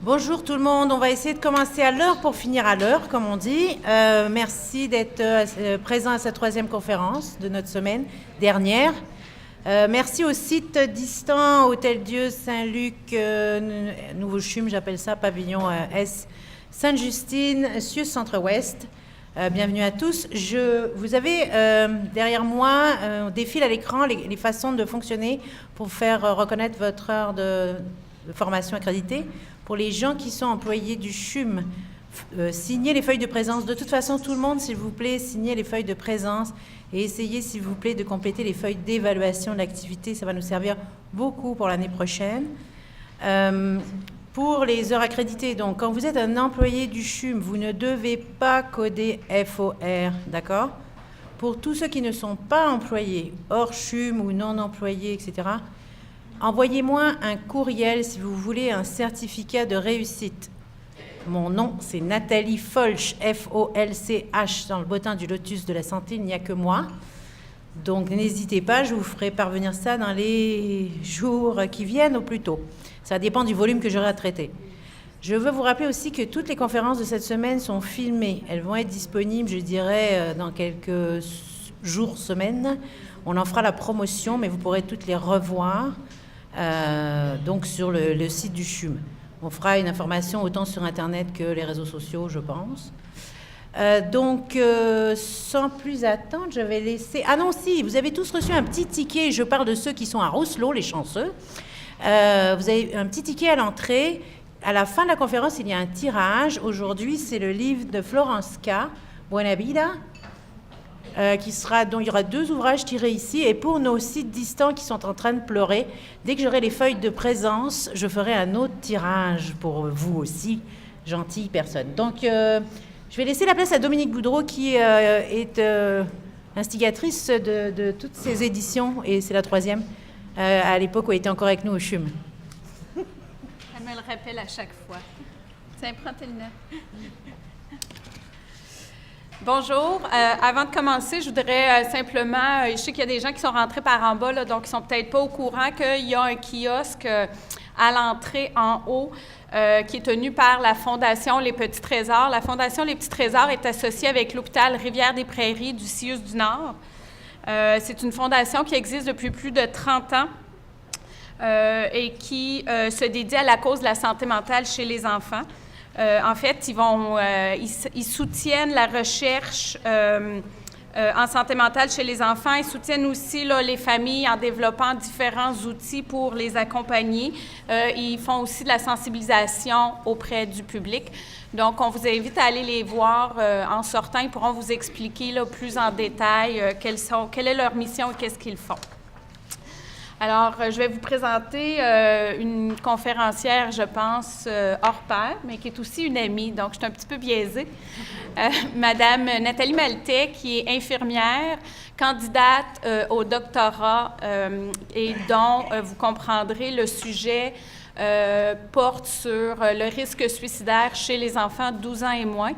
Bonjour tout le monde, on va essayer de commencer à l'heure pour finir à l'heure, comme on dit. Merci d'être présent à cette troisième conférence de notre semaine dernière. Merci au site distant Hôtel-Dieu Saint-Luc, Nouveau-Chum, j'appelle ça, pavillon S, Sainte-Justine, Cieux Centre-Ouest. Bienvenue à tous. Vous avez derrière moi, on défile à l'écran les façons de fonctionner pour faire reconnaître votre heure de formation accréditée. Pour les gens qui sont employés du CHUM, signez les feuilles de présence. De toute façon, tout le monde, s'il vous plaît, signez les feuilles de présence et essayez, s'il vous plaît, de compléter les feuilles d'évaluation de l'activité. Ça va nous servir beaucoup pour l'année prochaine. Pour les heures accréditées, donc, quand vous êtes un employé du CHUM, vous ne devez pas coder FOR, d'accord? Pour tous ceux qui ne sont pas employés, hors CHUM ou non employés, etc., envoyez-moi un courriel si vous voulez un certificat de réussite. Mon nom, c'est Nathalie Folch, F-O-L-C-H, dans le bottin du lotus de la santé, il n'y a que moi. Donc, n'hésitez pas, je vous ferai parvenir ça dans les jours qui viennent au plus tôt. Ça dépend du volume que j'aurai à traiter. Je veux vous rappeler aussi que toutes les conférences de cette semaine sont filmées. Elles vont être disponibles, je dirais, dans quelques jours, semaines. On en fera la promotion, mais vous pourrez toutes les revoir. Donc sur le site du CHUM. On fera une information autant sur Internet que les réseaux sociaux, je pense. Donc, sans plus attendre, je vais laisser... Ah non, si, vous avez tous reçu un petit ticket. Je parle de ceux qui sont à Rousselot, les chanceux. Vous avez un petit ticket à l'entrée. À la fin de la conférence, il y a un tirage. Aujourd'hui, c'est le livre de Florence K. Buena Vida. dont il y aura 2 ouvrages tirés ici. Et pour nos sites distants qui sont en train de pleurer, dès que j'aurai les feuilles de présence, je ferai un autre tirage pour vous aussi, gentille personne. Donc, je vais laisser la place à Dominique Boudreau, qui est instigatrice de toutes ces éditions, et c'est la 3e, à l'époque où elle était encore avec nous au CHUM. Elle me le rappelle à chaque fois. Tiens, prends tes lunettes. Bonjour. Avant de commencer, je voudrais simplement, je sais qu'il y a des gens qui sont rentrés par en bas, là, donc ils ne sont peut-être pas au courant qu'il y a un kiosque à l'entrée en haut qui est tenu par la Fondation Les Petits Trésors. La Fondation Les Petits Trésors est associée avec l'hôpital Rivière-des-Prairies du CIUS du Nord. C'est une fondation qui existe depuis plus de 30 ans et qui se dédie à la cause de la santé mentale chez les enfants. En fait, ils soutiennent la recherche en santé mentale chez les enfants. Ils soutiennent aussi les familles en développant différents outils pour les accompagner. Ils font aussi de la sensibilisation auprès du public. Donc, on vous invite à aller les voir en sortant. Ils pourront vous expliquer plus en détail quelle est leur mission et qu'est-ce qu'ils font. Alors, je vais vous présenter une conférencière, je pense, hors pair, mais qui est aussi une amie, donc je suis un petit peu biaisée. Madame Nathalie Maltais, qui est infirmière, candidate au doctorat et dont vous comprendrez le sujet porte sur le risque suicidaire chez les enfants de 12 ans et moins.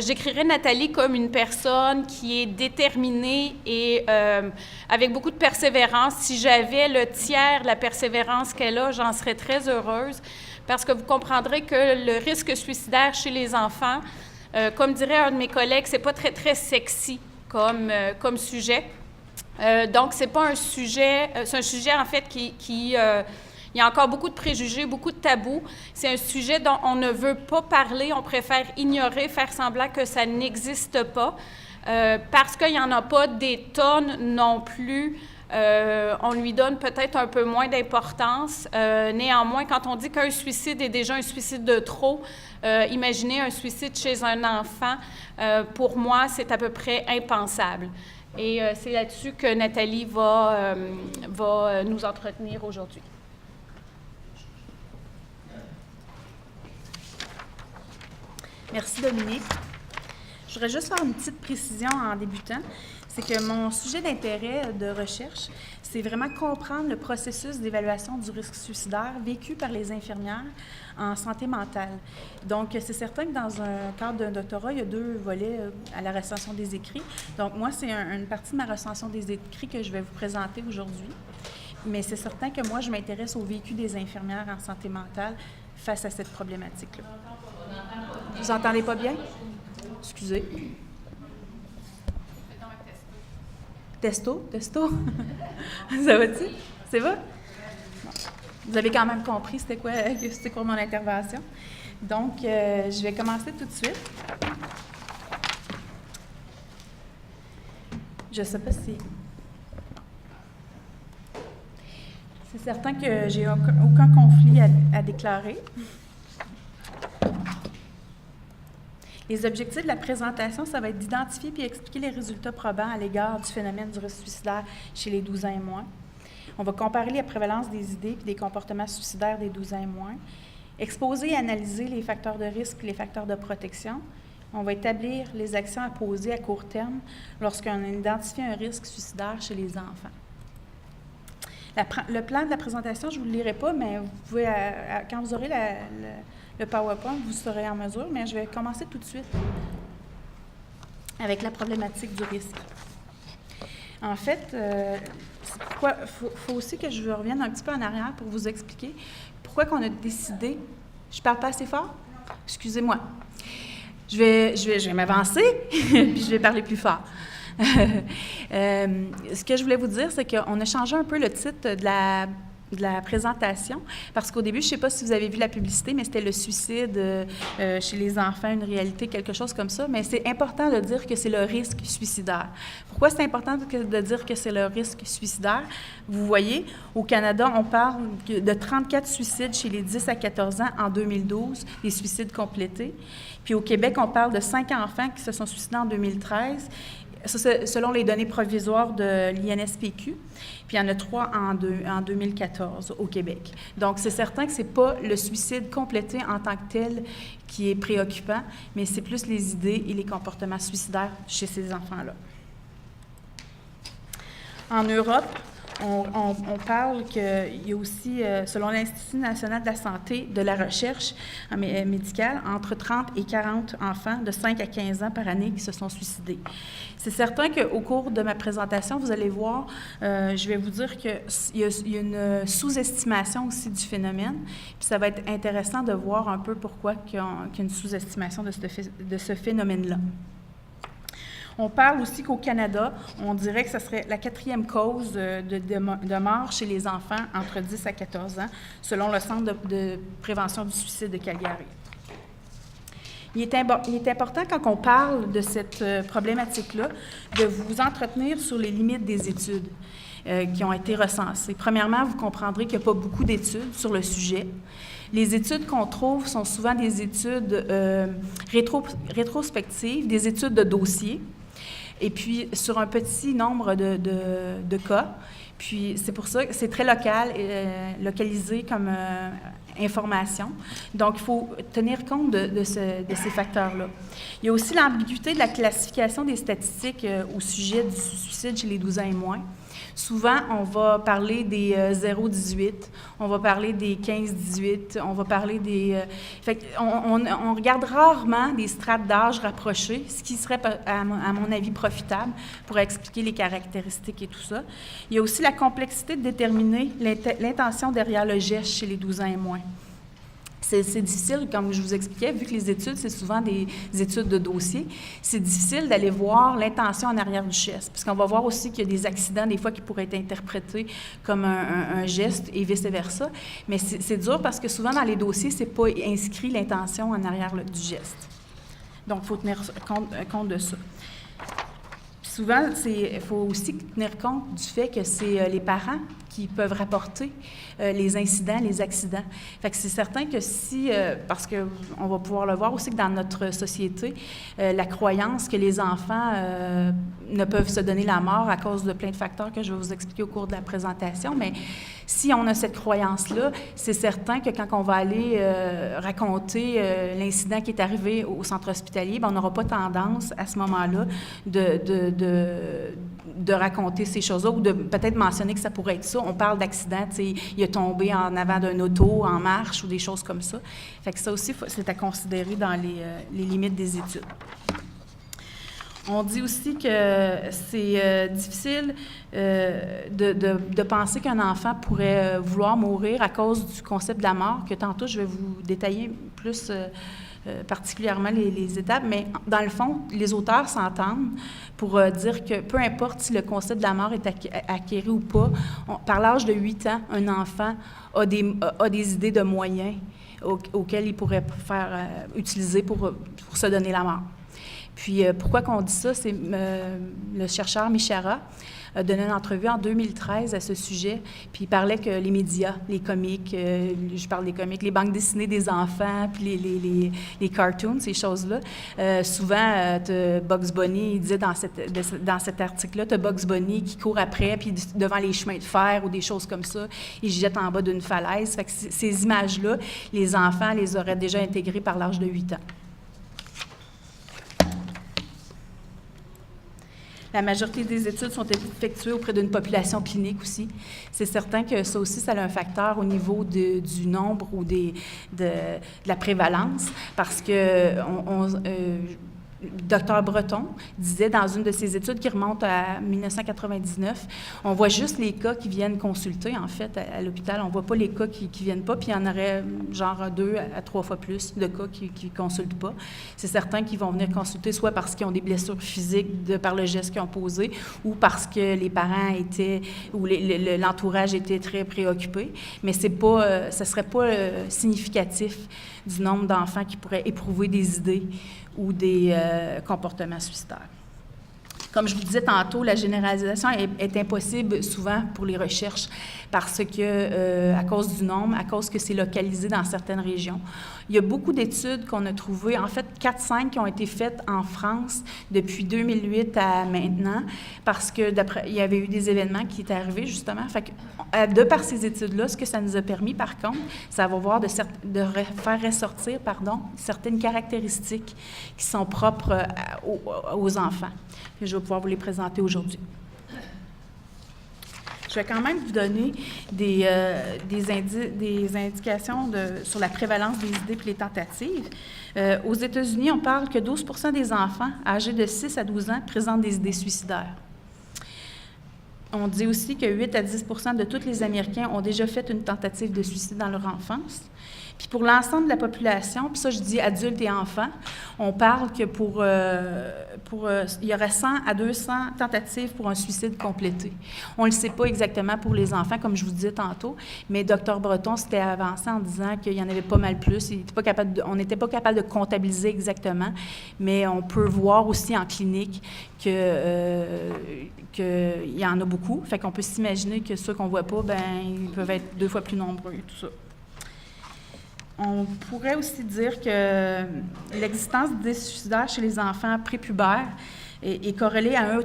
J'écrirais Nathalie comme une personne qui est déterminée et avec beaucoup de persévérance. Si j'avais le tiers de la persévérance qu'elle a, j'en serais très heureuse parce que vous comprendrez que le risque suicidaire chez les enfants, comme dirait un de mes collègues, c'est pas très, très sexy comme sujet. Donc, c'est pas un sujet, c'est un sujet en fait il y a encore beaucoup de préjugés, beaucoup de tabous. C'est un sujet dont on ne veut pas parler, on préfère ignorer, faire semblant que ça n'existe pas, parce qu'il n'y en a pas des tonnes non plus. On lui donne peut-être un peu moins d'importance. Néanmoins, quand on dit qu'un suicide est déjà un suicide de trop, imaginez un suicide chez un enfant, pour moi, c'est à peu près impensable. Et c'est là-dessus que Nathalie va nous entretenir aujourd'hui. Merci, Dominique. Je voudrais juste faire une petite précision en débutant. C'est que mon sujet d'intérêt de recherche, c'est vraiment comprendre le processus d'évaluation du risque suicidaire vécu par les infirmières en santé mentale. Donc, c'est certain que dans un cadre d'un doctorat, il y a 2 volets à la recension des écrits. Donc, moi, c'est une partie de ma recension des écrits que je vais vous présenter aujourd'hui. Mais c'est certain que moi, je m'intéresse au vécu des infirmières en santé mentale face à cette problématique-là. Vous entendez pas bien? Excusez. Testo? Ça va-tu? C'est va? Bon. Vous avez quand même compris c'était quoi mon intervention. Donc, je vais commencer tout de suite. Je ne sais pas si... C'est certain que j'ai aucun conflit à déclarer. Les objectifs de la présentation, ça va être d'identifier puis expliquer les résultats probants à l'égard du phénomène du risque suicidaire chez les 12 ans et moins. On va comparer la prévalence des idées et des comportements suicidaires des 12 ans et moins. Exposer et analyser les facteurs de risque et les facteurs de protection. On va établir les actions à poser à court terme lorsqu'on identifie un risque suicidaire chez les enfants. Le plan de la présentation, je ne vous le lirai pas, mais vous pouvez, quand vous aurez le PowerPoint, vous serez en mesure, mais je vais commencer tout de suite avec la problématique du risque. En fait, faut aussi que je revienne un petit peu en arrière pour vous expliquer pourquoi qu'on a décidé... Je parle pas assez fort? Excusez-moi. Je vais m'avancer, puis je vais parler plus fort. Ce que je voulais vous dire, c'est qu'on a changé un peu le titre de la présentation, parce qu'au début, je ne sais pas si vous avez vu la publicité, mais c'était le suicide chez les enfants, une réalité, quelque chose comme ça, mais c'est important de dire que c'est le risque suicidaire. Pourquoi c'est important de dire que c'est le risque suicidaire? Vous voyez, au Canada, on parle de 34 suicides chez les 10 à 14 ans en 2012, des suicides complétés. Puis au Québec, on parle de 5 enfants qui se sont suicidés en 2013, ça, selon les données provisoires de l'INSPQ. Puis il y en a 3 en 2014 au Québec. Donc, c'est certain que ce n'est pas le suicide complété en tant que tel qui est préoccupant, mais c'est plus les idées et les comportements suicidaires chez ces enfants-là. En Europe, on parle qu'il y a aussi, selon l'Institut national de la santé, de la recherche médicale, entre 30 et 40 enfants de 5 à 15 ans par année qui se sont suicidés. C'est certain qu'au cours de ma présentation, vous allez voir, je vais vous dire qu'il y a une sous-estimation aussi du phénomène, puis ça va être intéressant de voir un peu pourquoi il y a une sous-estimation de ce phénomène-là. On parle aussi qu'au Canada, on dirait que ce serait la 4e cause de mort chez les enfants entre 10 à 14 ans, selon le Centre de prévention du suicide de Calgary. Il est important, quand on parle de cette problématique-là, de vous entretenir sur les limites des études qui ont été recensées. Premièrement, vous comprendrez qu'il n'y a pas beaucoup d'études sur le sujet. Les études qu'on trouve sont souvent des études rétrospectives, des études de dossier, et puis sur un petit nombre de cas. Puis c'est pour ça que c'est très local, localisé comme information. Donc, il faut tenir compte de ces facteurs-là. Il y a aussi l'ambiguïté de la classification des statistiques au sujet du suicide chez les 12 ans et moins. Souvent, on va parler des 0-18, on va parler des 15-18, on va parler des... on regarde rarement des strates d'âge rapprochées, ce qui serait, à mon avis, profitable pour expliquer les caractéristiques et tout ça. Il y a aussi la complexité de déterminer l'intention derrière le geste chez les 12 ans et moins. C'est difficile, comme je vous expliquais, vu que les études, c'est souvent des études de dossier, c'est difficile d'aller voir l'intention en arrière du geste, puisqu'on va voir aussi qu'il y a des accidents, des fois, qui pourraient être interprétés comme un geste et vice-versa. Mais c'est dur parce que souvent, dans les dossiers, c'est pas inscrit l'intention en arrière du geste. Donc, il faut tenir compte de ça. Puis souvent, il faut aussi tenir compte du fait que c'est les parents qui peuvent rapporter les incidents, les accidents. Fait que c'est certain que si, parce qu'on va pouvoir le voir aussi que dans notre société, la croyance que les enfants ne peuvent se donner la mort à cause de plein de facteurs que je vais vous expliquer au cours de la présentation, mais si on a cette croyance-là, c'est certain que quand on va aller raconter l'incident qui est arrivé au centre hospitalier, bien, on n'aura pas tendance à ce moment-là de raconter ces choses-là ou de peut-être mentionner que ça pourrait être ça. On parle d'accident, tu sais, il a tombé en avant d'un auto, en marche ou des choses comme ça. Fait que ça aussi, c'est à considérer dans les limites des études. On dit aussi que c'est difficile de penser qu'un enfant pourrait vouloir mourir à cause du concept de la mort, que tantôt je vais vous détailler plus particulièrement les étapes, mais dans le fond, les auteurs s'entendent pour dire que peu importe si le concept de la mort est acquéri ou pas, par l'âge de 8 ans, un enfant a des idées de moyens auxquels il pourrait utiliser pour se donner la mort. Puis, pourquoi qu'on dit ça? C'est le chercheur Mishara a donné une entrevue en 2013 à ce sujet, puis il parlait que les médias, les comics, je parle des comics, les bandes dessinées des enfants, puis les cartoons, ces choses-là, souvent, Bugs Bunny, il disait dans cet article-là, tu as Bugs Bunny qui court après, puis devant les chemins de fer ou des choses comme ça, il se jette en bas d'une falaise. Fait que ces images-là, les enfants les auraient déjà intégrées par l'âge de 8 ans. La majorité des études sont effectuées auprès d'une population clinique aussi. C'est certain que ça aussi, ça a un facteur au niveau du nombre ou de la prévalence, parce que Dr. Breton disait dans une de ses études qui remonte à 1999, on voit juste les cas qui viennent consulter, en fait, à l'hôpital. On ne voit pas les cas qui ne viennent pas, puis il y en aurait genre 2 à 3 fois plus de cas qui ne consultent pas. C'est certain qu'ils vont venir consulter soit parce qu'ils ont des blessures physiques par le geste qu'ils ont posé, ou parce que les parents étaient, ou l'entourage était très préoccupé, mais ce ne serait pas significatif du nombre d'enfants qui pourraient éprouver des idées ou des comportements suicidaires. Comme je vous disais tantôt, la généralisation est impossible souvent pour les recherches parce que, à cause du nombre, à cause que c'est localisé dans certaines régions. Il y a beaucoup d'études qu'on a trouvées, en fait 4-5 qui ont été faites en France depuis 2008 à maintenant, parce que il y avait eu des événements qui étaient arrivés justement. Fait que, de par ces études-là, ce que ça nous a permis, par contre, c'est à voir de faire ressortir, certaines caractéristiques qui sont propres aux enfants. Et je vais pouvoir vous les présenter aujourd'hui. Je vais quand même vous donner des indications sur la prévalence des idées et les tentatives. Aux États-Unis, on parle que 12 % des enfants âgés de 6 à 12 ans présentent des idées suicidaires. On dit aussi que 8 à 10 % de tous les Américains ont déjà fait une tentative de suicide dans leur enfance. Puis pour l'ensemble de la population, puis ça je dis adultes et enfants, on parle que il y aurait 100 à 200 tentatives pour un suicide complété. On ne le sait pas exactement pour les enfants, comme je vous disais tantôt, mais Dr. Breton s'était avancé en disant qu'il y en avait pas mal plus. On n'était pas capable de comptabiliser exactement, mais on peut voir aussi en clinique qu'il y en a beaucoup. Fait qu'on peut s'imaginer que ceux qu'on ne voit pas, ils peuvent être 2 fois plus nombreux et tout ça. On pourrait aussi dire que l'existence d'idées suicidaires chez les enfants prépubères est corrélée à un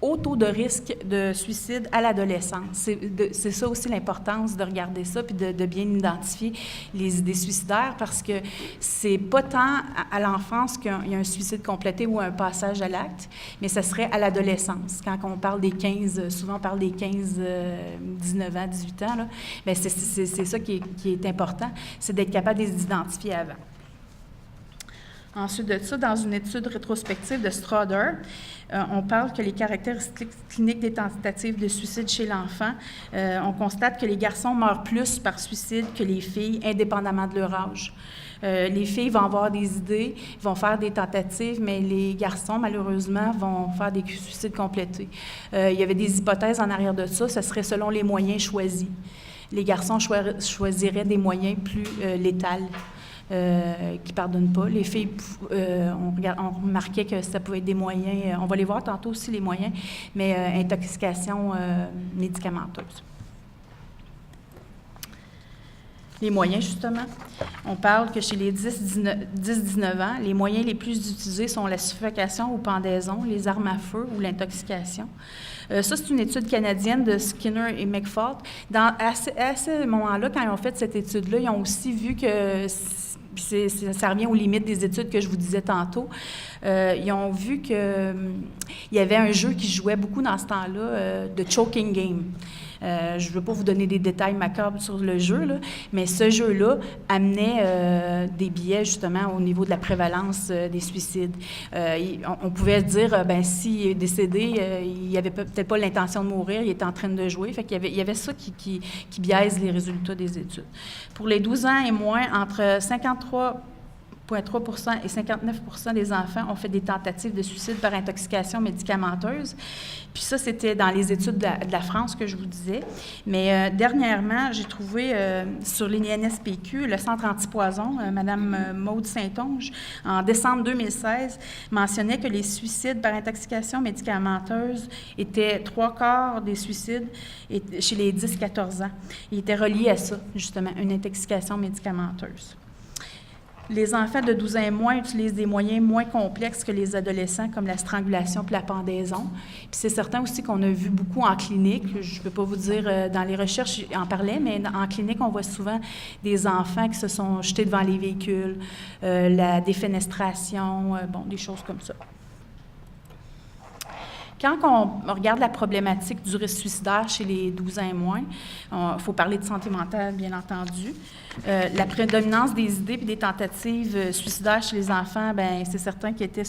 haut taux de risque de suicide à l'adolescence. C'est ça aussi l'importance de regarder ça puis de bien identifier les idées suicidaires parce que c'est pas tant à l'enfance qu'il y a un suicide complété ou un passage à l'acte, mais ça serait à l'adolescence. Quand on parle des 15, souvent on parle des 15, 19 ans, 18 ans, là, bien c'est ça qui est important, c'est d'être capable de les identifier avant. Ensuite de ça, dans une étude rétrospective de Stroder, on parle que les caractéristiques cliniques des tentatives de suicide chez l'enfant, on constate que les garçons meurent plus par suicide que les filles, indépendamment de leur âge. Les filles vont avoir des idées, vont faire des tentatives, mais les garçons, malheureusement, vont faire des suicides complétés. Il y avait des hypothèses en arrière de ça, ce serait selon les moyens choisis. Les garçons choisiraient des moyens plus létals. Qui ne pardonnent pas. Les filles, on remarquait que ça pouvait être des moyens, on va les voir tantôt aussi, les moyens, mais intoxication médicamenteuse. Les moyens, justement, on parle que chez les 10-19 ans, les moyens les plus utilisés sont la suffocation ou pendaison, les armes à feu ou l'intoxication. Ça, c'est une étude canadienne de Skinner et McFault. À ce moment-là, quand ils ont fait cette étude-là, ils ont aussi vu que ça revient aux limites des études que je vous disais tantôt. Ils ont vu qu'il y avait un jeu qui jouait beaucoup dans ce temps-là, de choking game. Je ne veux pas vous donner des détails macabres sur le jeu, là, mais ce jeu-là amenait des biais, justement, au niveau de la prévalence des suicides. On pouvait dire, s'il est décédé, il n'avait peut-être pas l'intention de mourir, il était en train de jouer. Fait qu'il y avait ça qui biaise les résultats des études. Pour les 12 ans et moins, entre 53,3% et 59% des enfants ont fait des tentatives de suicide par intoxication médicamenteuse. Puis ça, c'était dans les études de la France que je vous disais. Mais dernièrement, j'ai trouvé sur l'INSPQ, le Centre antipoison, Mme Maude Saint-Onge, en décembre 2016, mentionnait que les suicides par intoxication médicamenteuse étaient 3/4 des suicides chez les 10-14 ans. Ils étaient reliés à ça, justement, une intoxication médicamenteuse. Les enfants de 12 ans et moins utilisent des moyens moins complexes que les adolescents, comme la strangulation puis la pendaison. Puis c'est certain aussi qu'on a vu beaucoup en clinique. Je ne peux pas vous dire, dans les recherches, j'en parlais, mais en clinique, on voit souvent des enfants qui se sont jetés devant les véhicules, la défenestration, des choses comme ça. Quand on regarde la problématique du risque suicidaire chez les 12 ans et moins, il faut parler de santé mentale, bien entendu. La prédominance des idées et des tentatives suicidaires chez les enfants, c'est certain qu'ils étaient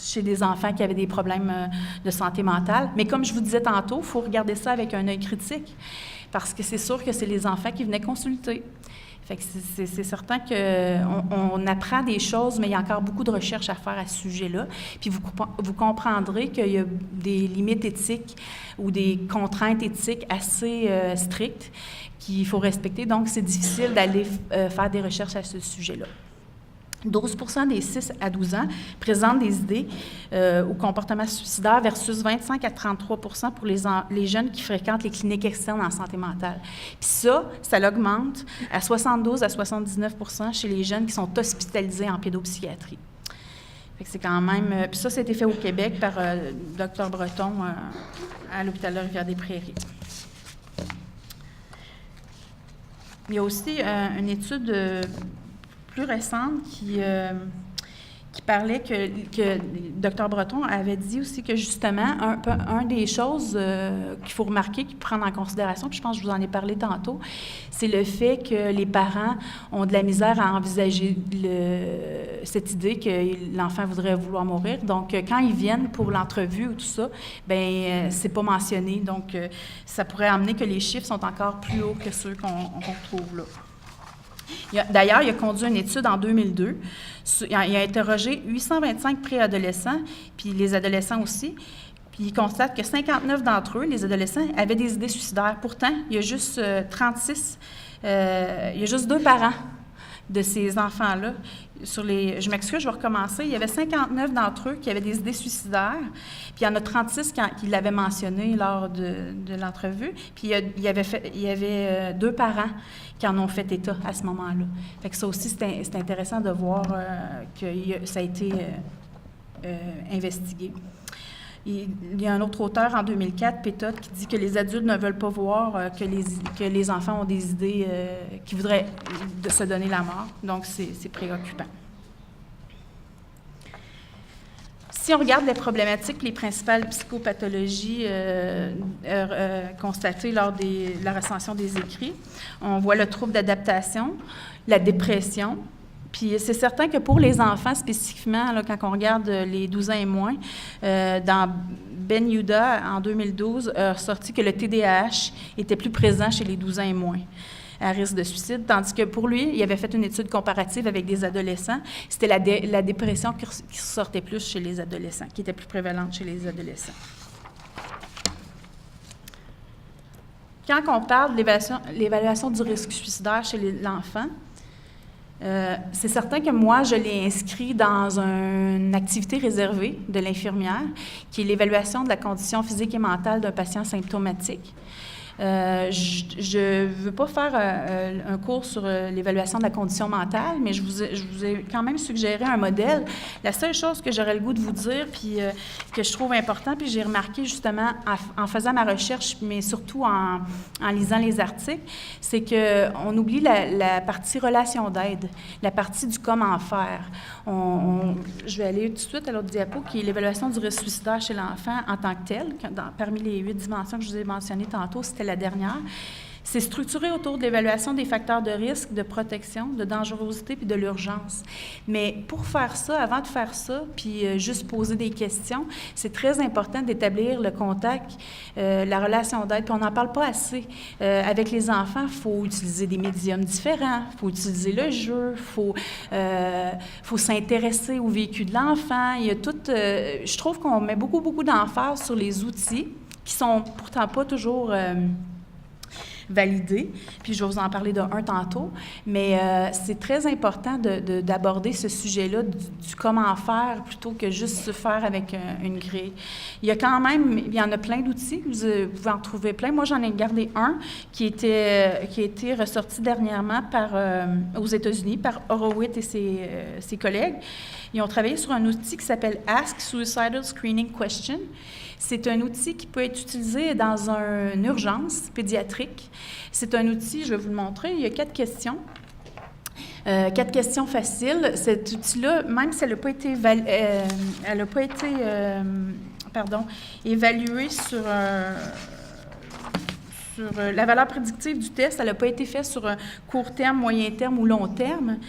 chez des enfants qui avaient des problèmes de santé mentale. Mais comme je vous disais tantôt, il faut regarder ça avec un œil critique, parce que c'est sûr que c'est les enfants qui venaient consulter. Fait que c'est certain qu'on apprend des choses, mais il y a encore beaucoup de recherches à faire à ce sujet-là. Puis vous comprendrez qu'il y a des limites éthiques ou des contraintes éthiques assez strictes qu'il faut respecter. Donc, c'est difficile d'aller faire des recherches à ce sujet-là. 12% des 6 à 12 ans présentent des idées au comportement suicidaire versus 25 à 33% pour les jeunes qui fréquentent les cliniques externes en santé mentale. Puis ça l'augmente à 72 à 79% chez les jeunes qui sont hospitalisés en pédopsychiatrie. Fait que c'est quand même... puis ça a été fait au Québec par Dr Breton à l'hôpital de Rivière-des-Prairies. Il y a aussi une étude... plus récente qui parlait que Dr Breton avait dit aussi que justement, un des choses qu'il faut remarquer, qu'il faut prendre en considération, puis je pense que je vous en ai parlé tantôt, c'est le fait que les parents ont de la misère à envisager cette idée que l'enfant voudrait vouloir mourir. Donc, quand ils viennent pour l'entrevue ou tout ça, c'est pas mentionné. Donc, ça pourrait amener que les chiffres sont encore plus hauts que ceux qu'on trouve là. D'ailleurs, il a conduit une étude en 2002. Il a interrogé 825 préadolescents, puis les adolescents aussi. Puis il constate que 59 d'entre eux, les adolescents, avaient des idées suicidaires. Pourtant, il y a juste 36, il y a juste 2 parents de ces enfants-là. Je m'excuse, je vais recommencer. Il y avait 59 d'entre eux qui avaient des idées suicidaires, puis il y en a 36 qui l'avaient mentionné lors de l'entrevue, puis il y avait 2 parents qui en ont fait état à ce moment-là. Fait que ça aussi, c'est intéressant de voir que ça a été investigué. Il y a un autre auteur en 2004, Pétotte, qui dit que les adultes ne veulent pas voir que les enfants ont des idées qui voudraient se donner la mort. Donc, c'est préoccupant. Si on regarde les problématiques, les principales psychopathologies constatées lors de la recension des écrits, on voit le trouble d'adaptation, la dépression. Puis c'est certain que pour les enfants spécifiquement, là, quand on regarde les 12 ans et moins, dans Ben Yuda, en 2012, a ressorti que le TDAH était plus présent chez les 12 ans et moins à risque de suicide, tandis que pour lui, il avait fait une étude comparative avec des adolescents. C'était la dépression qui ressortait plus chez les adolescents, qui était plus prévalente chez les adolescents. Quand on parle de l'évaluation du risque suicidaire chez l'enfant, c'est certain que moi, je l'ai inscrit dans une activité réservée de l'infirmière, qui est l'évaluation de la condition physique et mentale d'un patient symptomatique. Je ne veux pas faire un cours sur l'évaluation de la condition mentale, mais je vous ai quand même suggéré un modèle. La seule chose que j'aurais le goût de vous dire, puis que je trouve important, puis j'ai remarqué justement en faisant ma recherche, mais surtout en lisant les articles, c'est qu'on oublie la partie relation d'aide, la partie du comment faire. Je vais aller tout de suite à l'autre diapo, qui est l'évaluation du risque suicidaire chez l'enfant en tant que tel. Parmi les 8 dimensions que je vous ai mentionnées tantôt, c'était c'était la dernière. C'est structuré autour de l'évaluation des facteurs de risque, de protection, de dangerosité puis de l'urgence. Mais pour faire ça, avant de faire ça, puis juste poser des questions, c'est très important d'établir le contact, la relation d'aide. Puis on n'en parle pas assez. Avec les enfants, il faut utiliser des médiums différents, il faut utiliser le jeu, il faut s'intéresser au vécu de l'enfant. Il y a tout. Je trouve qu'on met beaucoup d'emphase sur les outils qui sont pourtant pas toujours validé. Puis je vais vous en parler d'un tantôt. Mais c'est très important d'aborder ce sujet-là du comment faire plutôt que juste se faire avec une grille. Il y en a plein d'outils. Vous pouvez en trouver plein. Moi, j'en ai gardé un qui a été ressorti dernièrement aux États-Unis par Horowitz et ses collègues. Ils ont travaillé sur un outil qui s'appelle Ask Suicidal Screening Question. C'est un outil qui peut être utilisé dans une urgence pédiatrique. C'est un outil, je vais vous le montrer, il y a 4 questions. 4 questions faciles. Cet outil-là, même si elle n'a pas été, évaluée sur la valeur prédictive du test, elle n'a pas été faite sur un court terme, moyen terme ou long terme.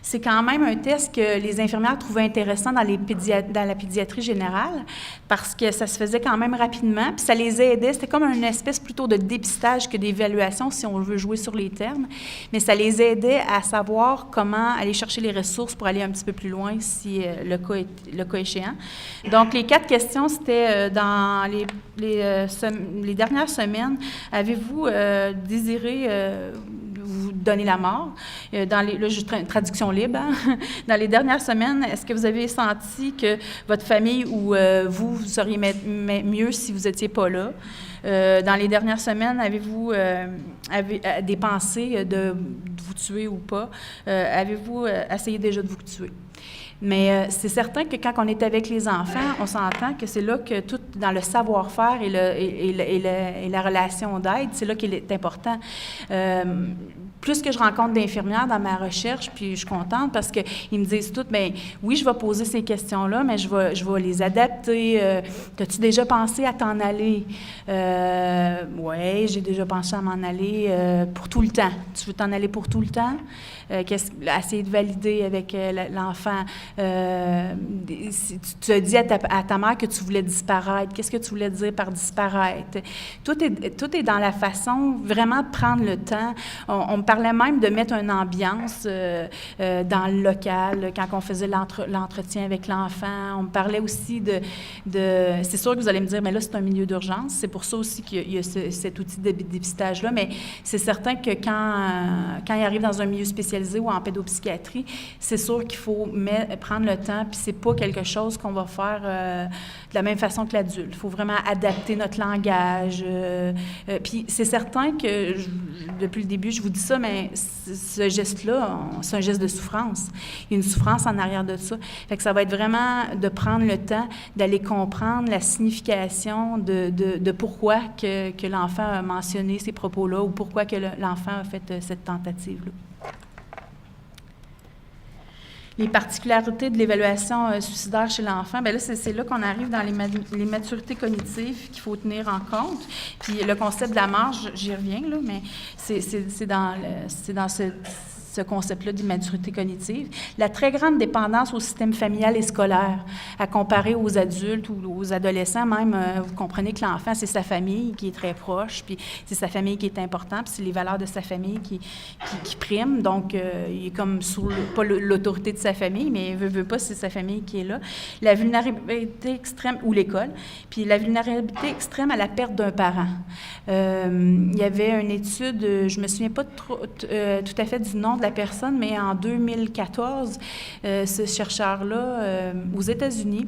C'est quand même un test que les infirmières trouvaient intéressant dans la pédiatrie générale parce que ça se faisait quand même rapidement, puis ça les aidait. C'était comme une espèce plutôt de dépistage que d'évaluation, si on veut jouer sur les termes, mais ça les aidait à savoir comment aller chercher les ressources pour aller un petit peu plus loin si le cas échéant. Donc, les 4 questions, c'était dans les dernières semaines, avez-vous désiré vous donner la mort? Traduction libre. Hein? Dans les dernières semaines, est-ce que vous avez senti que votre famille ou vous seriez mieux si vous n'étiez pas là? Dans les dernières semaines, avez-vous des pensées de vous tuer ou pas? Avez-vous essayé déjà de vous tuer? Mais c'est certain que quand on est avec les enfants, on s'entend que c'est là que tout dans le savoir-faire et la relation d'aide, c'est là qu'il est important. Plus que je rencontre d'infirmières dans ma recherche, puis je suis contente parce qu'ils me disent toutes, bien, oui, je vais poser ces questions-là, mais je vais les adapter. As-tu déjà pensé à t'en aller? Oui, j'ai déjà pensé à m'en aller pour tout le temps. Tu veux t'en aller pour tout le temps? Essayer de valider avec l'enfant. Tu as dit à ta mère que tu voulais disparaître. Qu'est-ce que tu voulais dire par disparaître? Tout est dans la façon vraiment de prendre le temps. On me parlait même de mettre une ambiance dans le local quand on faisait l'entretien avec l'enfant. On me parlait aussi de c'est sûr que vous allez me dire, mais là, c'est un milieu d'urgence. C'est pour ça aussi qu'il y a cet outil de dépistage-là. Mais c'est certain que quand il arrive dans un milieu spécialisé ou en pédopsychiatrie, c'est sûr qu'il faut prendre le temps, puis c'est pas quelque chose qu'on va faire de la même façon que l'adulte. Il faut vraiment adapter notre langage. Puis c'est certain que, depuis le début, je vous dis ça, mais ce geste-là, c'est un geste de souffrance. Il y a une souffrance en arrière de ça. Fait que ça va être vraiment de prendre le temps d'aller comprendre la signification de pourquoi que l'enfant a mentionné ces propos-là ou pourquoi que l'enfant a fait cette tentative-là. Les particularités de l'évaluation suicidaire chez l'enfant, bien là, c'est là qu'on arrive dans les maturités cognitives qu'il faut tenir en compte. Puis le concept de la marge, j'y reviens, là, mais c'est dans ce concept-là d'immaturité cognitive. La très grande dépendance au système familial et scolaire, à comparer aux adultes ou aux adolescents même, vous comprenez que l'enfant, c'est sa famille qui est très proche, puis c'est sa famille qui est importante, puis c'est les valeurs de sa famille qui priment. Donc, il est comme pas l'autorité de sa famille, mais il veut pas, c'est sa famille qui est là. La vulnérabilité extrême, ou l'école, puis la vulnérabilité extrême à la perte d'un parent. Il y avait une étude, je me souviens pas tout à fait du nom de la personne, mais en 2014, ce chercheur-là, aux États-Unis,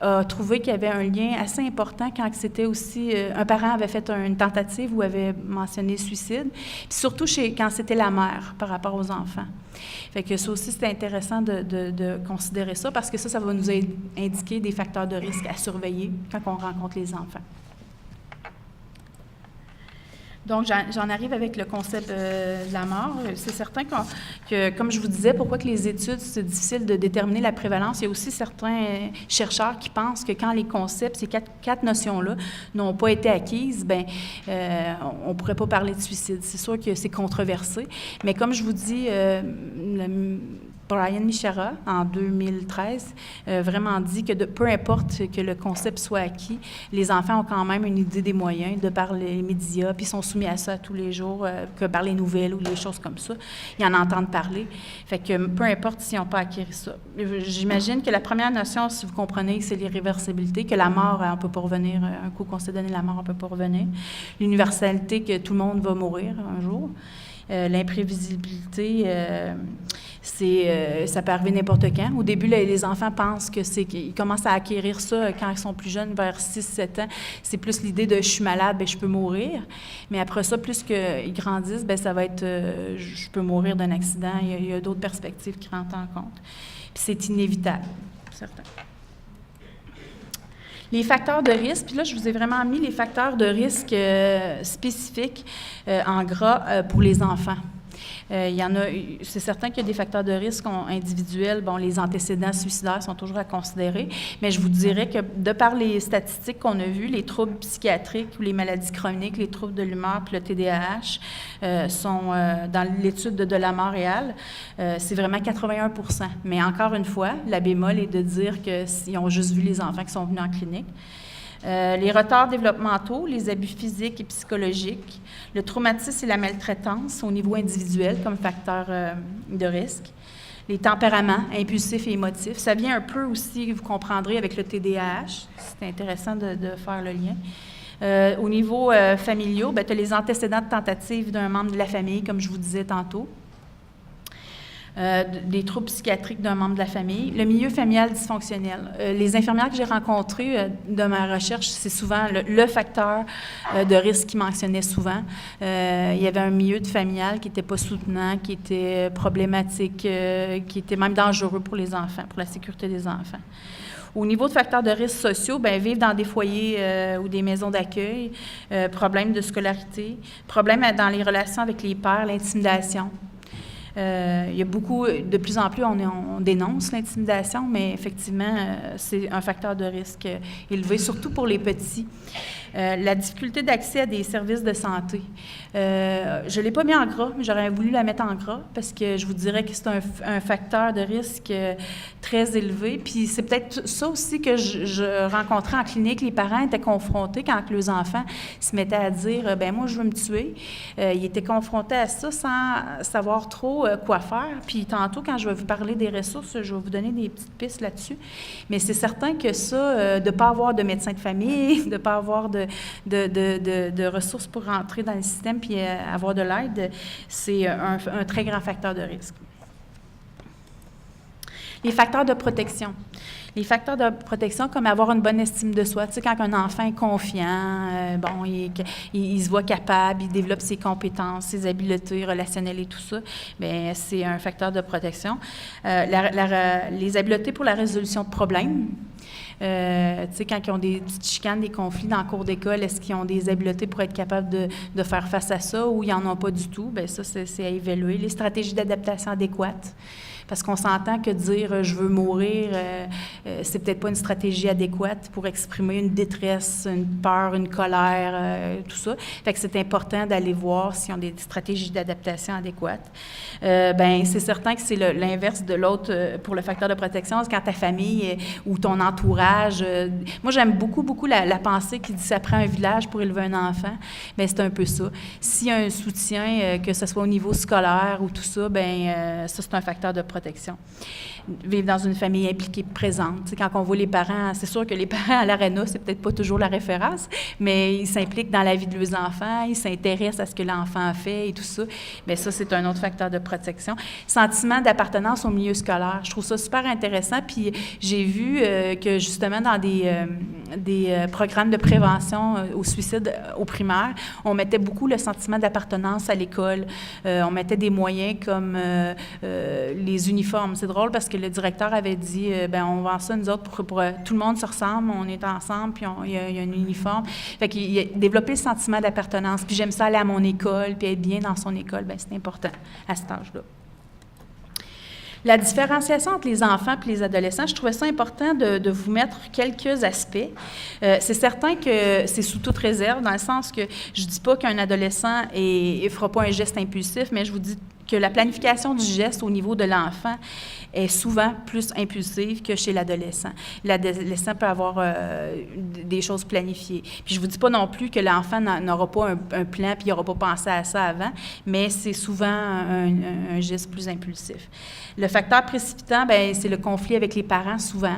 a trouvé qu'il y avait un lien assez important quand c'était aussi... un parent avait fait une tentative ou avait mentionné le suicide, puis surtout quand c'était la mère par rapport aux enfants. Fait que ça aussi, c'est intéressant de considérer ça parce que ça va nous indiquer des facteurs de risque à surveiller quand on rencontre les enfants. Donc, j'en arrive avec le concept de la mort. C'est certain que, comme je vous disais, pourquoi que les études, c'est difficile de déterminer la prévalence. Il y a aussi certains chercheurs qui pensent que quand les concepts, ces quatre notions-là, n'ont pas été acquises, on ne pourrait pas parler de suicide. C'est sûr que c'est controversé. Mais comme je vous dis, Brian Michara, en 2013, vraiment dit que peu importe que le concept soit acquis, les enfants ont quand même une idée des moyens de par les médias, puis ils sont soumis à ça tous les jours, que par les nouvelles ou des choses comme ça. Ils en entendent parler. Fait que peu importe s'ils n'ont pas acquis ça. J'imagine que la première notion, si vous comprenez, c'est l'irréversibilité, que la mort, on ne peut pas revenir. Un coup qu'on s'est donné la mort, on ne peut pas revenir. L'universalité, que tout le monde va mourir un jour. L'imprévisibilité, ça peut arriver n'importe quand. Au début, les enfants pensent qu'ils commencent à acquérir ça quand ils sont plus jeunes, vers 6-7 ans. C'est plus l'idée de « je suis malade, je peux mourir ». Mais après ça, plus qu'ils grandissent, ça va être « je peux mourir d'un accident ». Il y a d'autres perspectives qui rentrent en compte. Puis c'est inévitable, certain. Les facteurs de risque, puis là, je vous ai vraiment mis les facteurs de risque spécifiques en gras pour les enfants. Il y en a, c'est certain qu'il y a des facteurs de risque individuels. Bon, les antécédents suicidaires sont toujours à considérer, mais je vous dirais que de par les statistiques qu'on a vues, les troubles psychiatriques ou les maladies chroniques, les troubles de l'humeur puis le TDAH sont dans l'étude de Delamare et al. C'est vraiment 81 %. Mais encore une fois, la bémol est de dire qu'ils ont juste vu les enfants qui sont venus en clinique. Les retards développementaux, les abus physiques et psychologiques, le traumatisme et la maltraitance au niveau individuel comme facteur de risque, les tempéraments impulsifs et émotifs. Ça vient un peu aussi, vous comprendrez, avec le TDAH. C'est intéressant de faire le lien. Au niveau familial, tu as les antécédents de tentative d'un membre de la famille, comme je vous disais tantôt. Des troubles psychiatriques d'un membre de la famille, le milieu familial dysfonctionnel. Les infirmières que j'ai rencontrées de ma recherche, c'est souvent le facteur de risque qu'ils mentionnaient souvent. Il y avait un milieu familial qui n'était pas soutenant, qui était problématique, qui était même dangereux pour les enfants, pour la sécurité des enfants. Au niveau de facteurs de risque sociaux, vivre dans des foyers ou des maisons d'accueil, problèmes de scolarité, problèmes dans les relations avec les pairs, l'intimidation. Il y a beaucoup, de plus en plus, on dénonce l'intimidation, mais effectivement, c'est un facteur de risque élevé, surtout pour les petits. La difficulté d'accès à des services de santé. Je ne l'ai pas mis en gras, mais j'aurais voulu la mettre en gras parce que je vous dirais que c'est un facteur de risque très élevé. Puis c'est peut-être ça aussi que je rencontrais en clinique. Les parents étaient confrontés quand leurs enfants se mettaient à dire « moi, je veux me tuer ». Ils étaient confrontés à ça sans savoir trop quoi faire. Puis tantôt, quand je vais vous parler des ressources, je vais vous donner des petites pistes là-dessus. Mais c'est certain que ça, de ne pas avoir de médecin de famille, de ne pas avoir de ressources pour rentrer dans le système puis avoir de l'aide, c'est un très grand facteur de risque. Les facteurs de protection. Les facteurs de protection, comme avoir une bonne estime de soi. Tu sais, quand un enfant est confiant, il se voit capable, il développe ses compétences, ses habiletés relationnelles et tout ça, c'est un facteur de protection. Les habiletés pour la résolution de problèmes. Tu sais, quand ils ont des petites chicanes, des conflits dans le cours d'école, est-ce qu'ils ont des habiletés pour être capables de faire face à ça ou ils n'en ont pas du tout? Ça, c'est à évaluer. Les stratégies d'adaptation adéquates. Parce qu'on s'entend que dire « je veux mourir », c'est peut-être pas une stratégie adéquate pour exprimer une détresse, une peur, une colère, tout ça. Fait que c'est important d'aller voir s'ils ont des stratégies d'adaptation adéquates. C'est certain que c'est l'inverse de l'autre pour le facteur de protection. C'est quand ta famille ou ton entourage... moi, j'aime beaucoup, beaucoup la pensée qui dit « ça prend un village pour élever un enfant ». C'est un peu ça. S'il y a un soutien, que ce soit au niveau scolaire ou tout ça, ça, c'est un facteur de protection. Vivre dans une famille impliquée, présente. Tu sais, quand on voit les parents, c'est sûr que les parents à l'aréna, c'est peut-être pas toujours la référence, mais ils s'impliquent dans la vie de leurs enfants, ils s'intéressent à ce que l'enfant fait et tout ça. Ça, c'est un autre facteur de protection. Sentiment d'appartenance au milieu scolaire. Je trouve ça super intéressant. Puis j'ai vu que justement dans programmes de prévention au suicide au primaire, on mettait beaucoup le sentiment d'appartenance à l'école. On mettait des moyens comme les uniformes. C'est drôle parce que le directeur avait dit on vend ça, nous autres, pour tout le monde se ressemble, on est ensemble, puis il y a un uniforme. Fait qu'il a développé le sentiment d'appartenance. Puis j'aime ça aller à mon école, puis être bien dans son école, c'est important à cet âge-là. La différenciation entre les enfants et les adolescents, je trouvais ça important de vous mettre quelques aspects. C'est certain que c'est sous toute réserve, dans le sens que je ne dis pas qu'un adolescent ne fera pas un geste impulsif, mais je vous dis que la planification du geste au niveau de l'enfant est souvent plus impulsive que chez l'adolescent. L'adolescent peut avoir des choses planifiées. Puis je ne vous dis pas non plus que l'enfant n'aura pas un plan puis il n'aura pas pensé à ça avant, mais c'est souvent un geste plus impulsif. Le facteur précipitant, c'est le conflit avec les parents, souvent.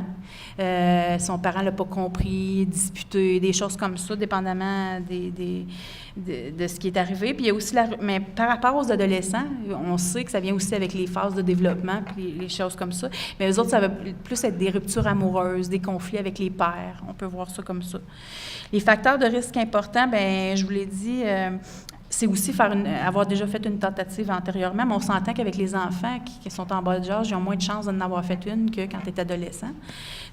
Son parent ne l'a pas compris, disputé, des choses comme ça, dépendamment de ce qui est arrivé. Puis il y a aussi mais par rapport aux adolescents, on sait que ça vient aussi avec les phases de développement puis les choses comme ça. Mais eux autres, ça va plus être des ruptures amoureuses, des conflits avec les pères. On peut voir ça comme ça. Les facteurs de risque importants, je vous l'ai dit, c'est aussi avoir déjà fait une tentative antérieurement, mais on s'entend qu'avec les enfants qui sont en bas de âge, ils ont moins de chances d'en avoir fait une que quand tu es adolescent.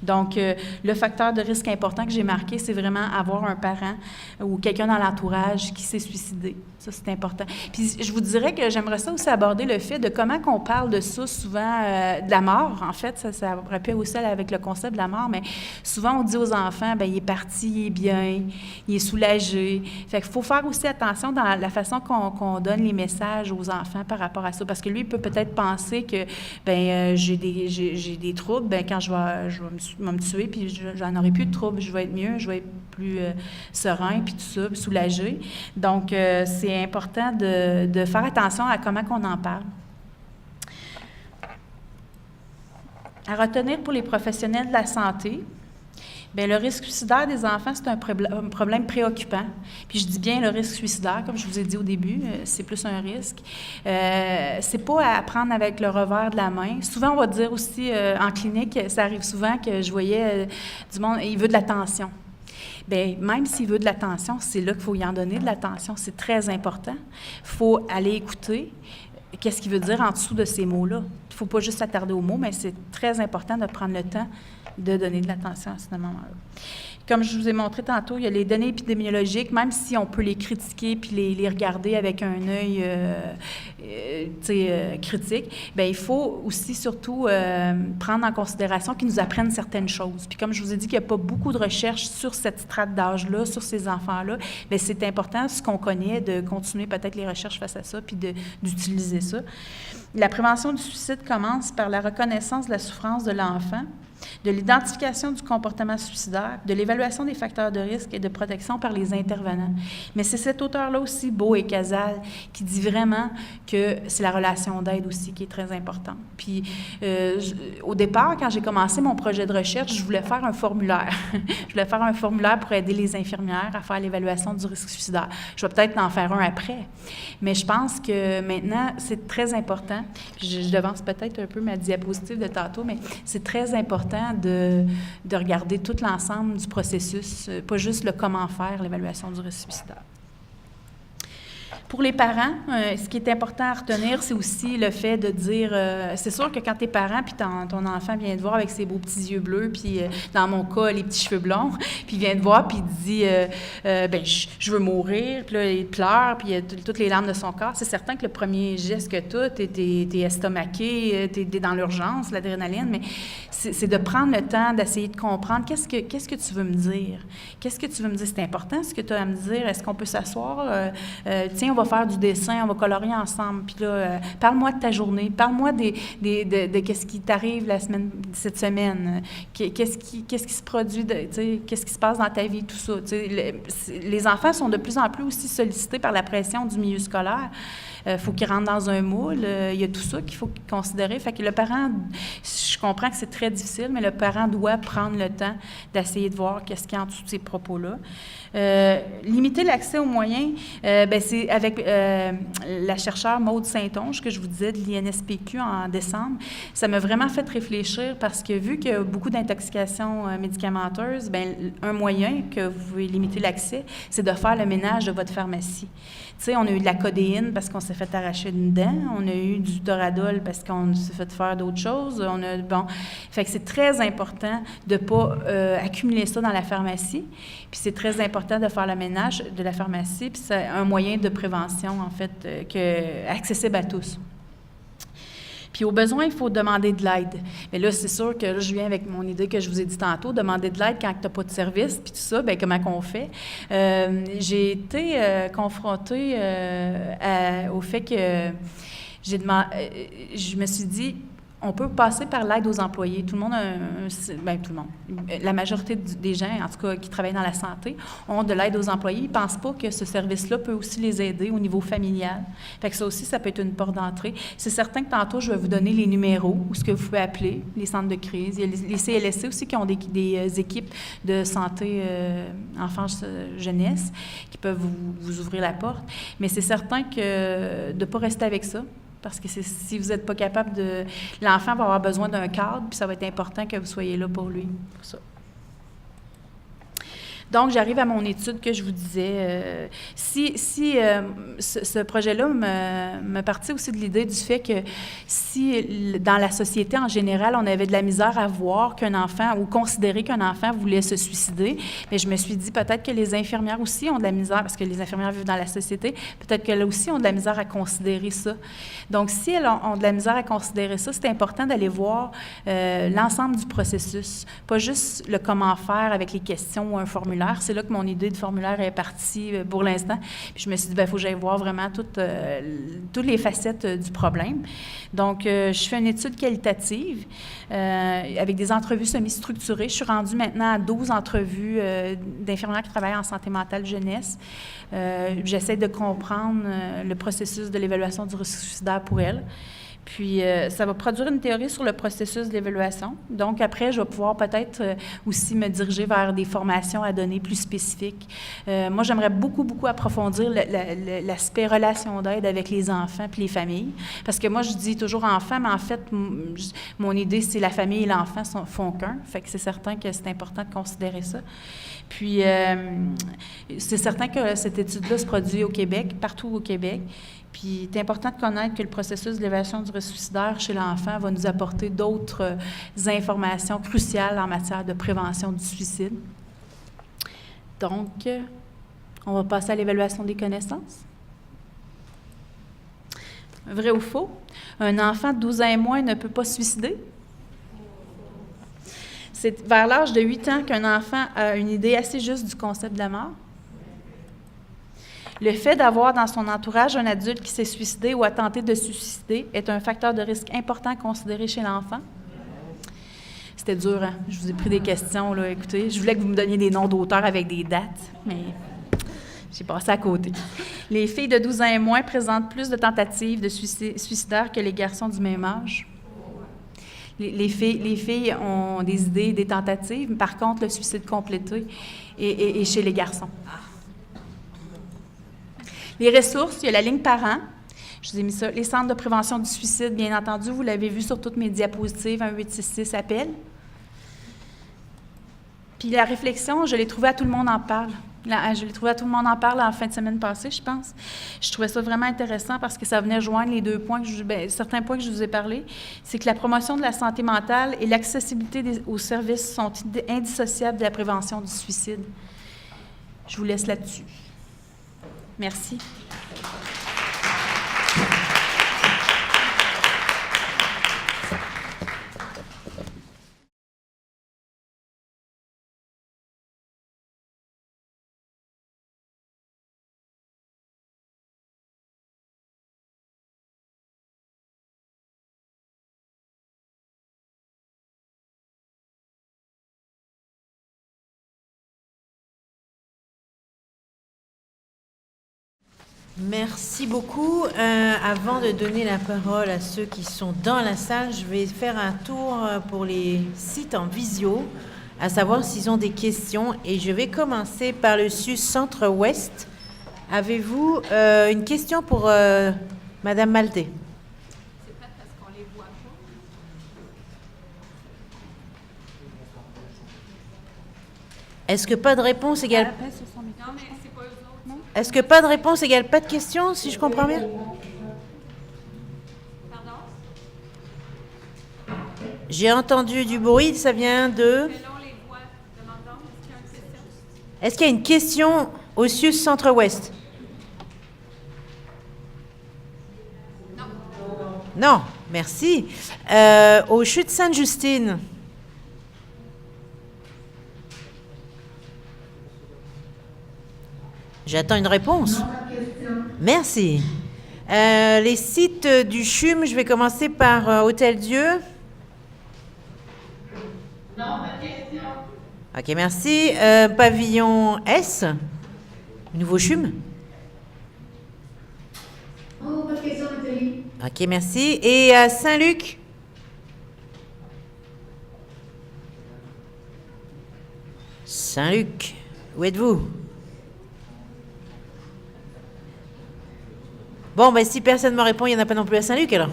Donc, le facteur de risque important que j'ai marqué, c'est vraiment avoir un parent ou quelqu'un dans l'entourage qui s'est suicidé. Ça, c'est important. Puis, je vous dirais que j'aimerais ça aussi aborder le fait de comment qu'on parle de ça souvent, de la mort. En fait, ça aurait pu aussi aller avec le concept de la mort, mais souvent, on dit aux enfants, il est parti, il est bien, il est soulagé. Fait qu'il faut faire aussi attention dans la façon qu'on donne les messages aux enfants par rapport à ça. Parce que lui, il peut peut-être penser que, j'ai des troubles, quand je vais me tuer, puis j'en aurai plus de troubles, je vais être mieux, je vais être plus serein, puis tout ça, soulagé. Donc, c'est important de faire attention à comment on en parle. À retenir pour les professionnels de la santé, le risque suicidaire des enfants, c'est un problème préoccupant. Puis je dis bien le risque suicidaire, comme je vous ai dit au début, c'est plus un risque. C'est pas à prendre avec le revers de la main. Souvent, on va dire aussi, en clinique, ça arrive souvent que je voyais du monde, il veut de l'attention. Même s'il veut de l'attention, c'est là qu'il faut y en donner de l'attention. C'est très important. Il faut aller écouter. Qu'est-ce qu'il veut dire en dessous de ces mots-là? Il ne faut pas juste s'attarder aux mots, mais c'est très important de prendre le temps de donner de l'attention à ce moment-là. Comme je vous ai montré tantôt, il y a les données épidémiologiques, même si on peut les critiquer puis les regarder avec un œil critique, il faut aussi surtout prendre en considération qu'ils nous apprennent certaines choses. Puis comme je vous ai dit qu'il n'y a pas beaucoup de recherches sur cette strate d'âge-là, sur ces enfants-là, c'est important, ce qu'on connaît, de continuer peut-être les recherches face à ça puis d'utiliser ça. La prévention du suicide commence par la reconnaissance de la souffrance de l'enfant, de l'identification du comportement suicidaire, de l'évaluation des facteurs de risque et de protection par les intervenants. Mais c'est cet auteur-là aussi, Beau et Casal, qui dit vraiment que c'est la relation d'aide aussi qui est très importante. Puis, au départ, quand j'ai commencé mon projet de recherche, je voulais faire un formulaire. Je voulais faire un formulaire pour aider les infirmières à faire l'évaluation du risque suicidaire. Je vais peut-être en faire un après. Mais je pense que maintenant, c'est très important. Je devance peut-être un peu ma diapositive de tantôt, mais c'est très important de regarder tout l'ensemble du processus, pas juste le comment faire l'évaluation du risque suicidaire. Pour les parents, ce qui est important à retenir, c'est aussi le fait de dire, c'est sûr que quand tu es parent, puis ton enfant vient te voir avec ses beaux petits yeux bleus, puis dans mon cas, les petits cheveux blonds, puis il vient te voir, puis il te dit, je veux mourir, puis là, il pleure, puis il a toutes les larmes de son corps. C'est certain que le premier geste que tu as, t'es estomaqué, t'es dans l'urgence, l'adrénaline, mais c'est de prendre le temps d'essayer de comprendre qu'est-ce que tu veux me dire. Qu'est-ce que tu veux me dire? C'est important ce que tu as à me dire. Est-ce qu'on peut s'asseoir? Tiens, on va faire du dessin, on va colorier ensemble. Puis là, parle-moi de ta journée, parle-moi de qu'est-ce qui t'arrive cette semaine, qu'est-ce qui se produit, qu'est-ce qui se passe dans ta vie, tout ça. Les enfants sont de plus en plus aussi sollicités par la pression du milieu scolaire. Faut qu'ils rentrent dans un moule. Il y a tout ça qu'il faut considérer. Fait que le parent, je comprends que c'est très difficile, mais le parent doit prendre le temps d'essayer de voir qu'est-ce qu'il y a en dessous de ces propos-là. Limiter l'accès aux moyens, c'est avec la chercheure Maude Saint-Onge que je vous disais de l'INSPQ en décembre. Ça m'a vraiment fait réfléchir parce que vu qu'il y a beaucoup d'intoxications médicamenteuses, un moyen que vous pouvez limiter l'accès, c'est de faire le ménage de votre pharmacie. Tu sais, on a eu de la codéine parce qu'on s'est fait arracher une dent, on a eu du Toradol parce qu'on s'est fait faire d'autres choses, fait que c'est très important de ne pas accumuler ça dans la pharmacie, puis c'est très important de faire le ménage de la pharmacie, puis c'est un moyen de prévention, en fait, accessible à tous. Puis au besoin, il faut demander de l'aide. Mais là, c'est sûr que là, je viens avec mon idée que je vous ai dit tantôt, demander de l'aide quand tu n'as pas de service, puis tout ça, comment qu'on fait? J'ai été confrontée au fait que je me suis dit, on peut passer par l'aide aux employés. Tout le monde tout le monde. La majorité des gens, en tout cas, qui travaillent dans la santé, ont de l'aide aux employés. Ils ne pensent pas que ce service-là peut aussi les aider au niveau familial. Fait que ça aussi, ça peut être une porte d'entrée. C'est certain que tantôt, je vais vous donner les numéros ou ce que vous pouvez appeler, les centres de crise. Il y a les CLSC aussi qui ont des équipes de santé enfance-jeunesse qui peuvent vous ouvrir la porte. Mais c'est certain que de ne pas rester avec ça. Parce que si vous n'êtes pas capable l'enfant va avoir besoin d'un cadre, puis ça va être important que vous soyez là pour lui, pour ça. Donc, j'arrive à mon étude que je vous disais. Ce projet-là me partit aussi de l'idée du fait que si, dans la société en général, on avait de la misère à voir qu'un enfant ou considérer qu'un enfant voulait se suicider, mais je me suis dit peut-être que les infirmières aussi ont de la misère, parce que les infirmières vivent dans la société, peut-être qu'elles aussi ont de la misère à considérer ça. Donc, si elles ont de la misère à considérer ça, c'est important d'aller voir l'ensemble du processus, pas juste le comment faire avec les questions ou un formulaire. C'est là que mon idée de formulaire est partie pour l'instant. Puis je me suis dit, il faut que j'aille voir vraiment toutes les facettes du problème. Donc, je fais une étude qualitative avec des entrevues semi-structurées. Je suis rendue maintenant à 12 entrevues d'infirmières qui travaillent en santé mentale jeunesse. J'essaie de comprendre le processus de l'évaluation du risque suicidaire pour elles. Puis, ça va produire une théorie sur le processus d'évaluation. Donc, après, je vais pouvoir peut-être aussi me diriger vers des formations à donner plus spécifiques. Moi, j'aimerais beaucoup, beaucoup approfondir l'aspect relation d'aide avec les enfants puis les familles. Parce que moi, je dis toujours enfants, mais en fait, mon idée, c'est la famille et l'enfant font qu'un. Fait que c'est certain que c'est important de considérer ça. Puis, c'est certain que cette étude-là se produit au Québec, partout au Québec. Puis, c'est important de connaître que le processus de l'évaluation du risque suicidaire chez l'enfant va nous apporter d'autres informations cruciales en matière de prévention du suicide. Donc, on va passer à l'évaluation des connaissances. Vrai ou faux? Un enfant de 12 ans et moins ne peut pas se suicider? C'est vers l'âge de 8 ans qu'un enfant a une idée assez juste du concept de la mort. Le fait d'avoir dans son entourage un adulte qui s'est suicidé ou a tenté de se suicider est un facteur de risque important à considérer chez l'enfant. C'était dur, hein? Je vous ai pris des questions, là. Écoutez, je voulais que vous me donniez des noms d'auteurs avec des dates, mais j'ai passé à côté. Les filles de 12 ans et moins présentent plus de tentatives de suicidaires que les garçons du même âge. Les filles ont des idées, des tentatives, mais par contre, le suicide complété est chez les garçons. Les ressources, il y a la ligne parents. Je vous ai mis ça. Les centres de prévention du suicide, bien entendu, vous l'avez vu sur toutes mes diapositives, 1-866 appel. Puis la réflexion, je l'ai trouvée à Tout le monde en parle. Je l'ai trouvée à Tout le monde en parle en fin de semaine passée, je pense. Je trouvais ça vraiment intéressant parce que ça venait joindre les deux points, certains points que je vous ai parlé. C'est que la promotion de la santé mentale et l'accessibilité aux services sont indissociables de la prévention du suicide. Je vous laisse là-dessus. Merci. Merci beaucoup. Avant de donner la parole à ceux qui sont dans la salle, je vais faire un tour pour les sites en visio. à savoir s'ils ont des questions. Et je vais commencer par le SUS Centre-Ouest. Avez-vous une question pour Madame Maltais? C'est peut-être parce qu'on les voit pas. Est-ce que pas de réponse égale... Non, mais c'est pas eux autres. Non? Est-ce que pas de réponse égale pas de question, si je comprends bien? Pardon? J'ai entendu du bruit, ça vient de... Mais là, on les voit. Demandons, est-ce qu'il y a une question? Est-ce qu'il y a une question au SUS Centre-Ouest? Non. Non, merci. Au Chute Sainte-Justine? J'attends une réponse. Merci. Les sites du CHUM, je vais commencer par Hôtel Dieu. Non, pas de question. OK, merci. Pavillon S, nouveau CHUM. Oh, pas de question, Nathalie. OK, merci. Et à Saint-Luc? Saint-Luc, où êtes-vous? Bon, ben si personne ne me répond, il n'y en a pas non plus à Saint-Luc, alors.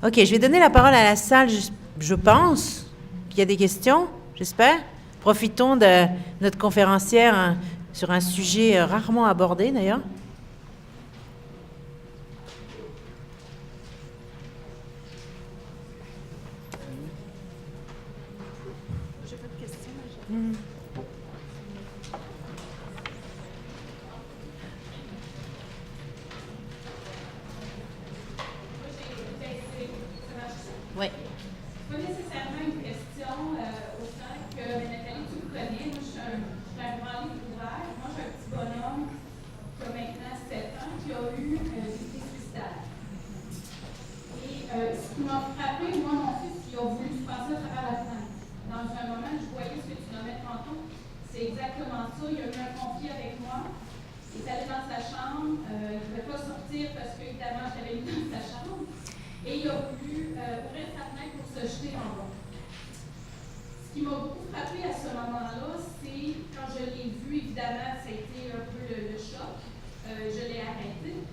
OK, je vais donner la parole à la salle, je pense qu'il y a des questions, j'espère. Profitons de notre conférencière sur un sujet rarement abordé, d'ailleurs. J'ai pas de questions. Oui. Pas nécessairement une question autant que Nathalie, tu me connais. Moi, je suis un grand livre ouvert. Moi, j'ai un petit bonhomme qui a maintenant 7 ans qui a eu des idées suicidaires. Et ce qui m'a frappé, moi, mon fils, il a voulu se passer à travers la fenêtre. Dans un moment, je voyais ce que tu nommais tantôt. C'est exactement ça. Il a eu un conflit avec moi. Il est allé dans sa chambre. Il ne pouvait pas sortir parce que, évidemment, j'avais mis dans sa chambre. Et il a voulu ouvrir sa fenêtre pour se jeter en bas. Ce qui m'a beaucoup frappé à ce moment-là, c'est quand je l'ai vu, évidemment, ça a été un peu le choc. Je l'ai arrêté.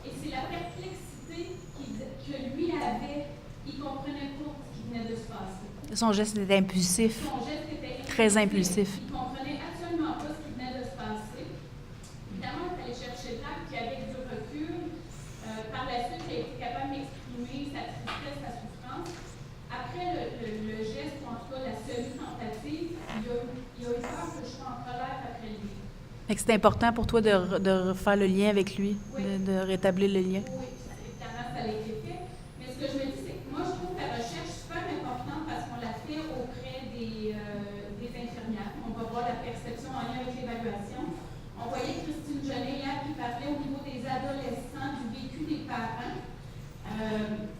Et c'est la perplexité que lui avait. Il ne comprenait pas ce qui venait de se passer. Son geste était impulsif, Son geste était très impulsif. Il ne comprenait absolument pas ce qui venait de se passer. Évidemment, il fallait chercher l'aide, puis avec du recul, par la suite, il a été capable d'exprimer sa tristesse, sa souffrance. Après le geste, ou en tout cas la semi-tentative, il a eu peur que je sois en colère après lui. Fait que c'est important pour toi de refaire le lien avec lui, Oui. de rétablir le lien. Oui, évidemment, ça a été fait. Mais ce que je me dis, c'est que moi, je trouve la recherche super importante parce qu'on la fait auprès des infirmières. On va voir la perception en lien avec l'évaluation. On voyait Christine Genet hier qui parlait au niveau des adolescents, du vécu des parents.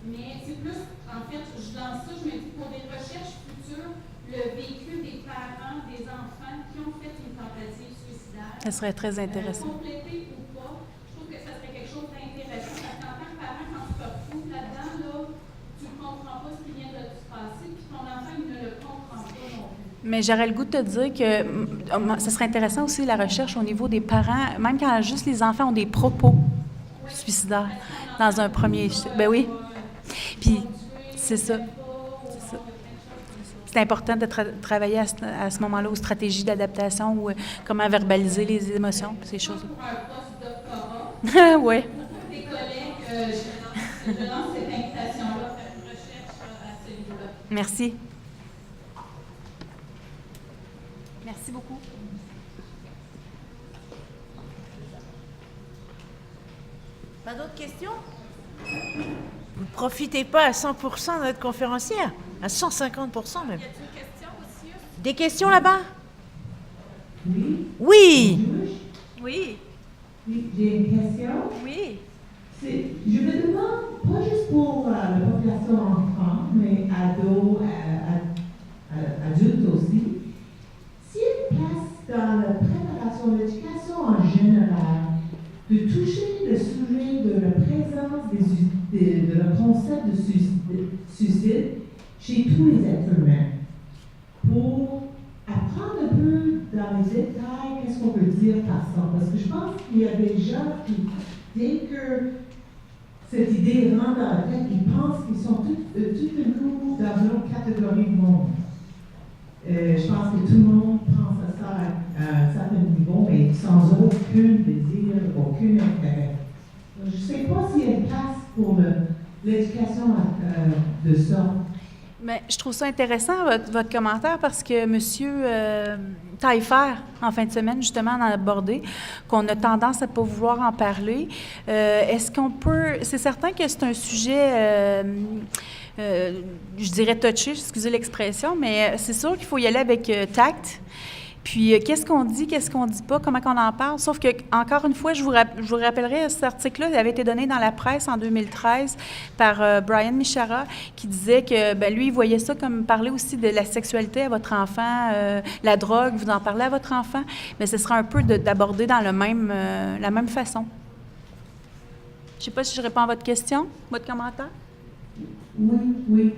Mais c'est plus, en fait, je lance ça, je me dis pour des recherches futures, le vécu des parents, des enfants qui ont fait une tentative suicidaire. Ça serait très intéressant. Complété ou pas, je trouve que ça serait quelque chose d'intéressant parce qu'en tant que parent, quand tu te retrouves là-dedans, là, tu ne comprends pas ce qui vient de se passer, puis ton enfant, il ne le comprend pas non plus. Mais j'aurais le goût de te dire que ça serait intéressant aussi la recherche au niveau des parents, même quand juste les enfants ont des propos suicidaires dans un premier... Ben oui. Puis, c'est ça. C'est ça. C'est important de travailler à ce moment-là aux stratégies d'adaptation ou comment verbaliser les émotions, ces choses-là. Pour un post-doctorat, Oui. des collègues, je lance cette invitation-là, faire une recherche à ce niveau-là. Merci. Merci beaucoup. Pas d'autres questions? Vous ne profitez pas à 100% de notre conférencière? À 150% même. Y a-t-il une question aussi? Des questions là-bas? Oui. Oui! Oui. Oui, j'ai une question. Oui. Je me demande, pas juste pour la population enfant, mais ados, adultes aussi, s'il y a une place dans la préparation, l'éducation en général, de toucher le sujet de la présence de le concept de suicide chez tous les êtres humains, pour détail, qu'est-ce qu'on peut dire par ça? Parce que je pense qu'il y a des gens qui, dès que cette idée rentre dans la tête, ils pensent qu'ils sont tout d'un coup dans une autre catégorie de monde. Je pense que tout le monde pense à ça à un certain niveau, mais sans aucun désir, aucun intérêt. Je ne sais pas s'il y a une place pour l'éducation de ça. Mais je trouve ça intéressant, votre commentaire, parce que M. Taillefer, en fin de semaine, justement, en a abordé, qu'on a tendance à ne pas vouloir en parler. Est-ce qu'on peut... C'est certain que c'est un sujet, je dirais touché, excusez l'expression, mais c'est sûr qu'il faut y aller avec tact. Puis, qu'est-ce qu'on dit pas, comment qu'on en parle? Sauf que, encore une fois, je vous rappellerai, cet article-là il avait été donné dans la presse en 2013 par Brian Michara, qui disait que, lui, il voyait ça comme parler aussi de la sexualité à votre enfant, la drogue, vous en parlez à votre enfant, mais ce sera un peu d'aborder dans la même façon. Je ne sais pas si je réponds à votre question, votre commentaire. Oui.